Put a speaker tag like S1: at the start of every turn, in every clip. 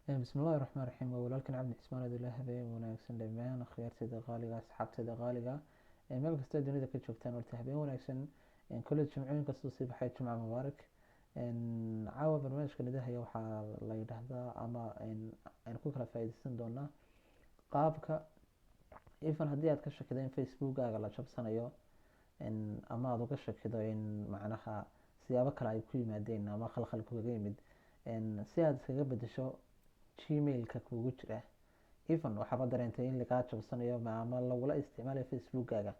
S1: بسم الله الرحمن الرحيم walaalkan cabdi cismaan adila habeen wanaagsan dhammaan akhyaartayda qaaliga asxaabtayda qaaliga meel kasta dunida ka joogtaan horta habeen wanaagsan kulli jimcooyin kastoo sii baxay jimca mubaarak caawa barnaamijka nidahaya waxaa la yidhaahdaa ama aynu ku kala faa'iidaysan doonaa qaabka even haddii aad ka shakido in facebookaaga la jabsanayo ama aad uga shakido in macnaha siyaabo kale ay ku yimaadeen ama khalkhal kugaga yimid si aad iskaga bedesho gmailka kugu jira even waxaaba dareentay in lagaa jabsanayo ama lagula isticmaalayo facebookaaga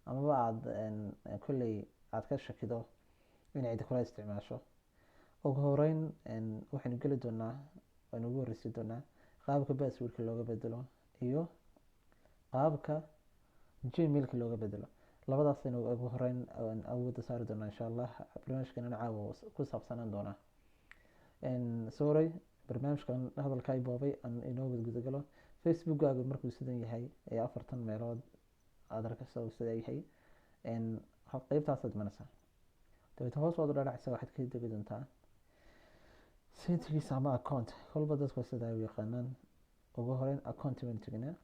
S1: amaba aada kolley aad ka shakido in cidi kula isticmaasho. ugu horeyn waxaynu geli doonaa waynu ugu horreysi doonaa qaabka passwordka looga bedelo iyo qaabka gmailka looga bedelo. labadaas aynu ugu horeyn awoodda saari doonaa insha allah. barnaamijkan caawa ku saabsanaan doonaa sorry barnaamijkan hadalka ay boobay aan inoo gudagalo. facebookaagu markuu sidan yahay ee 40 meelood aad arkaysa uu sida yahay qaybtaasaad imanaysaa dabeetna hoos waad u dhaadhacaysaa waxaad ka degi doontaa settingis ama account kolba dadku sida ay u yaqaanaan. ugu horeyn account baynu teginaa.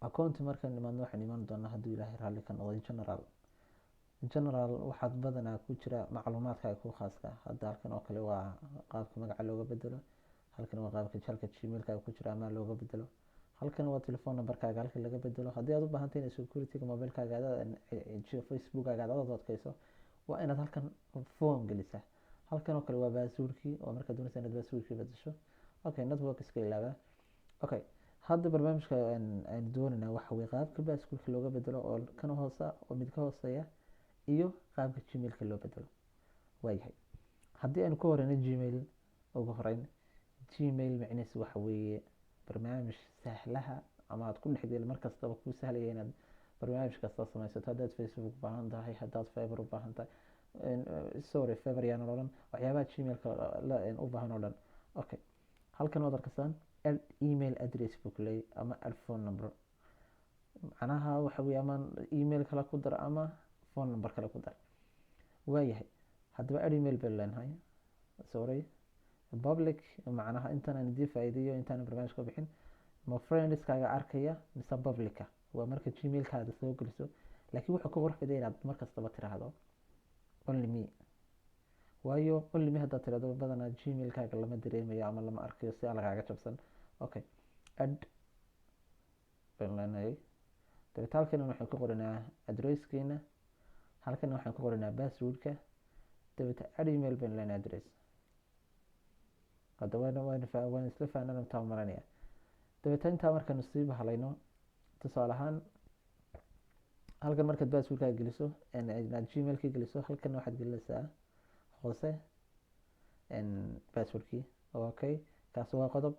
S1: account markaan nimaadno waxaan iman doonaa hadduu ilaahay raalli ka noqdo general waxaad badanaa ku jira macluumaadka ku khaaska. hadda halkan oo kale waa qaabka magaca looga bedelo, halkan waa qaabka jalka gmailka ku jira ama looga bedelo, halkan waa telephone numberkaaga halka laga bedelo. haddii aad u baahantahay in securityga mobilkaaga facebookaaga aad adkayso waa inaad halkan form gelisaa. halkan oo kale waa passwordkii oo markaad doonaysa inaad passwordkii bedesho. okay network iska ilaaga. okay hadda barnaamijka aan doonayna waxa way qaabka passwordka looga bedelo oo kan hoosa oo mid ka hooseeya iyo qaabka gmailka loo bedelo. waayahay haddii aynu ka horeyno gmail. ugu horeyn gmail macnihiisu waxa weeye barnaamij sahlaha ama aad ku dhexgeli markastaba kuu sahlaya inaad barnaamij kasta samaysato. haddaad facebook u baahan tahay, haddaad fiber u baahan tahay, sorry fiber yaan odhan, waxyaabaha gmailka u baahan oo dhan. okay halkan waad arkaysaan email address book lay ama phone number macnaha waxa weeye ama email kale ku dar ama phone number kale ku dar. waayahay haddaba email baan leenahay. sorry public macnaha intaan aan idin faa'iideeyo intaan barnaamijka bixin ma friendskaaga arkaya mise publica waa marka gmailkaaga soo geliso. laakiin wuxuu ka qurux badan inaad markastaba tiraahdo only me. waayo only me haddaad tiraahdo badanaa gmailkaaga lama dareemayo ama lama arkayo si aan lagaaga jabsan. okay add baan leenahay. dabeetna halkan waxaan ku qoranaa addresskeena, halkan waxaan ku qoranaa passwordka, dabeetna add email baan leenahay address. hadda waan isla fahnaan intaa maranaya. dabeetna intaa markaanu sii bahalayno tusaale ahaan halkan markaad passwordkaaga geliso inaad gmailka geliso halkan waxaad gelinaysaa hoose passwordkii. okay kaas waa qodob.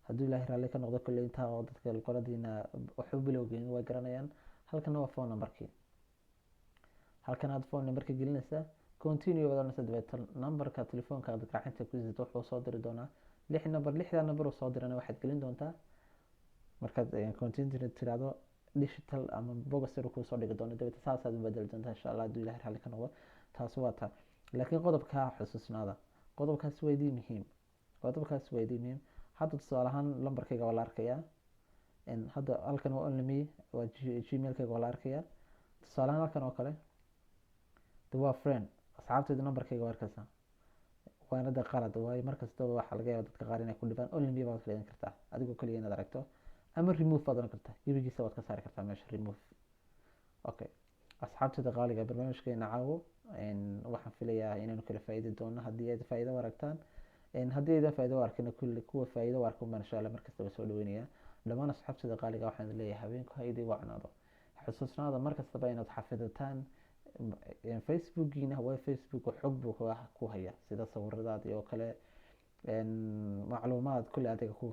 S1: hadduu ilaahay raalli ka noqdo kolley intaa oo dadka qoladiina waxu bilowgeen way garanayaan. halkan waa phone numberkii. halkan aad phone numberka gelinaysaa continue wadanaysa. dabeetna numberka telefoonka aad gacanta ku sidato wuxuu soo diri doonaa 6 number. 6da number oo soo dirana waxaad gelin doontaa markaad continue tiraahdo digital ama box ku soo dhigi doona. dabeetna saasaad u bedeli doontaa insha Allah hadduu ilaahay raalli ka noqdo. taas waa taa. laakiin qodobka xusuusnaada qodobkaas waa idin muhiim. hadda tusaale ahaan lambarkayga waa la arkayaa. hadda halkan waa only me waa gmailkayga waa la arkayaa. tusaale ahaan halkan oo kale waa friend asxaabtayda numberkayga waa arkaysaa. waana da qalad waayo markastaba waxaa laga yaabaa dadka qaar inay ku dhibaan only me baad filan kartaa adigoo kaliya inaad aragto ama remove baad oran kartaa gebigiisa waad ka saari kartaa meesha remove. okay asxaabtayda qaaliga barnaamijkeena caawo waxaan filayaa inaynu kala faa'iidi doono haddii aad faa'iido u aragtaan. haddii aydan faa'iido u arkin kulli kuwa faa'iido u arkan baan insha Allah markastaba soo dhaweynaya. dhammaan asxaabtayda qaaliga waxaan leeyahay habeenku ha idin wacnaado. xusuusnaada markastaba inaad xafidataan facebookiina waa facebook xog buu ku haya sida sawiradaadii oo kale macluumaad kulli adiga ku